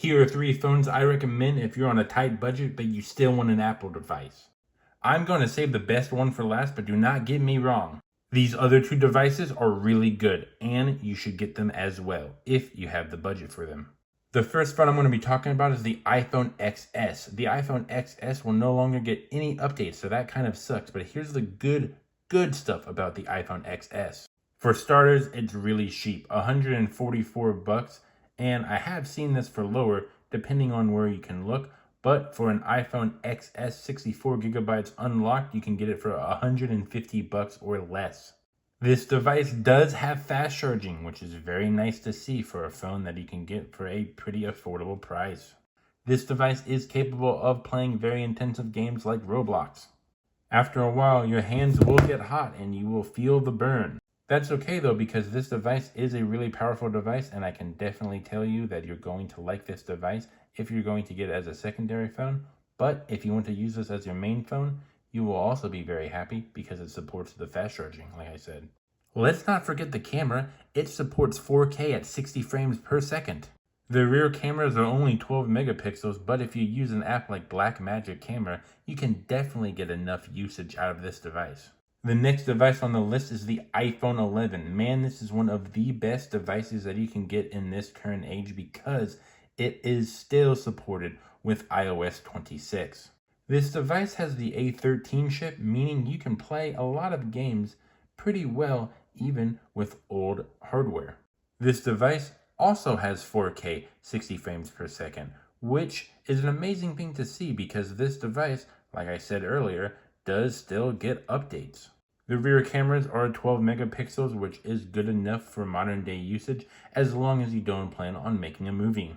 Here are 3 phones I recommend if you're on a tight budget but you still want an Apple device. I'm going to save the best one for last, but do not get me wrong. These other 2 devices are really good, and you should get them as well if you have the budget for them. The first phone I'm going to be talking about is the iPhone XS. The iPhone XS will no longer get any updates, so that kind of sucks, but here's the good stuff about the iPhone XS. For starters, it's really cheap, $144, and I have seen this for lower depending on where you can look, but for an iPhone XS 64 gigabytes unlocked, you can get it for $150 or less. This device does have fast charging, which is very nice to see for a phone that you can get for a pretty affordable price. This device is capable of playing very intensive games like Roblox. After a while, your hands will get hot and you will feel the burn. That's okay though, because this device is a really powerful device, and I can definitely tell you that you're going to like this device if you're going to get it as a secondary phone. But if you want to use this as your main phone, you will also be very happy because it supports the fast charging, like I said. Let's not forget the camera. It supports 4K at 60 frames per second. The rear cameras are only 12 megapixels, but if you use an app like Blackmagic Camera, you can definitely get enough usage out of this device. The next device on the list is the iPhone 11. Man, this is one of the best devices that you can get in this current age because it is still supported with iOS 26. This device has the A13 chip, meaning you can play a lot of games pretty well even with old hardware. This device also has 4K 60 frames per second, which is an amazing thing to see because this device, like I said earlier, does still get updates. The rear cameras are 12 megapixels, which is good enough for modern day usage as long as you don't plan on making a movie.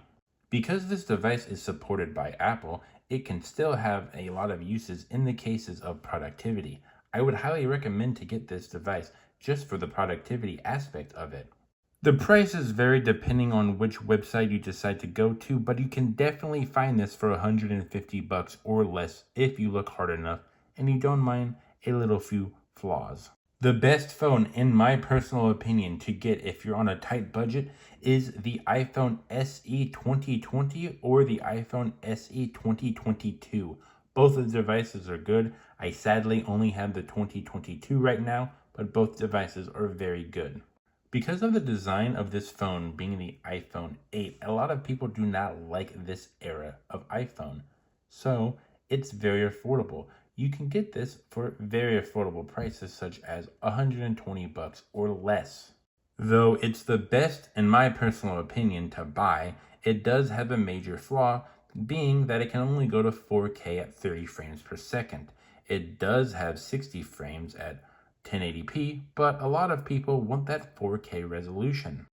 Because this device is supported by Apple, it can still have a lot of uses in the cases of productivity. I would highly recommend to get this device just for the productivity aspect of it. The prices vary depending on which website you decide to go to, but you can definitely find this for $150 or less if you look hard enough and you don't mind a little few flaws. The best phone, in my personal opinion, to get if you're on a tight budget is the iPhone SE 2020 or the iPhone SE 2022. Both of the devices are good. I sadly only have the 2022 right now, but both devices are very good. Because of the design of this phone being the iPhone 8, a lot of people do not like this era of iPhone. So it's very affordable. You can get this for very affordable prices such as $120 or less. Though it's the best, in my personal opinion, to buy, it does have a major flaw, being that it can only go to 4K at 30 frames per second. It does have 60 frames at 1080p, but a lot of people want that 4K resolution.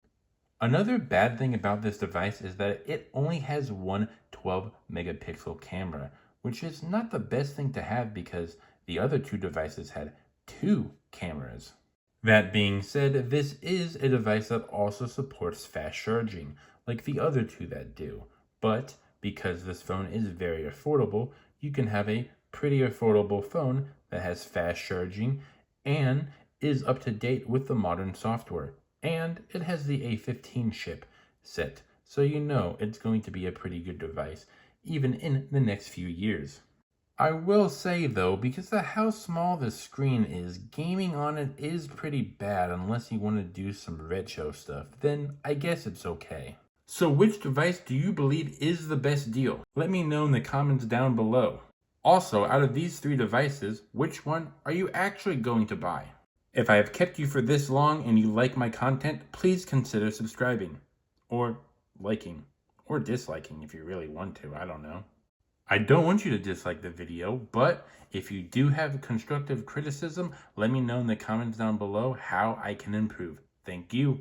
Another bad thing about this device is that it only has one 12 megapixel camera, which is not the best thing to have because the other 2 devices had 2 cameras. That being said, this is a device that also supports fast charging, like the other 2 that do. But because this phone is very affordable, you can have a pretty affordable phone that has fast charging and is up to date with the modern software. And it has the A15 chip set, so you know it's going to be a pretty good device, even in the next few years. I will say though, because of how small the screen is, gaming on it is pretty bad unless you want to do some retro stuff. Then I guess it's okay. So which device do you believe is the best deal? Let me know in the comments down below. Also, out of these 3 devices, which one are you actually going to buy? If I have kept you for this long and you like my content, please consider subscribing, or liking, or disliking if you really want to, I don't know. I don't want you to dislike the video, but if you do have constructive criticism, let me know in the comments down below how I can improve. Thank you.